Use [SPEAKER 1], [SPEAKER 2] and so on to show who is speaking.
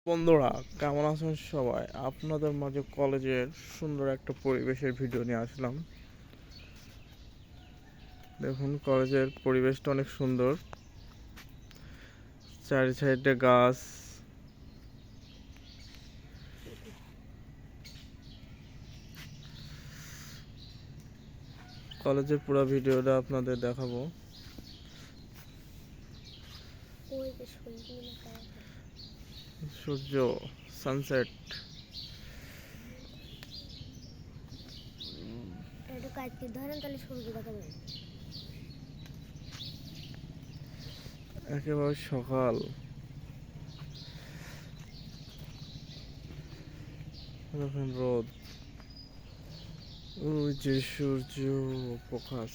[SPEAKER 1] বন্ধুরা, কেমন আছেন সবাই? আপনাদের মাঝে কলেজের সুন্দর একটা পরিবেশের ভিডিও নিয়ে আসলাম। দেখুন, কলেজের পরিবেশটা অনেক সুন্দর। চারি সাইডে গাছ। কলেজের পুরো ভিডিওটা আপনাদের দেখাবো। সূর্য, সানসেট। একেবারে সকাল। দেখুন রোদ, ওই যে সূর্য প্রকাশ।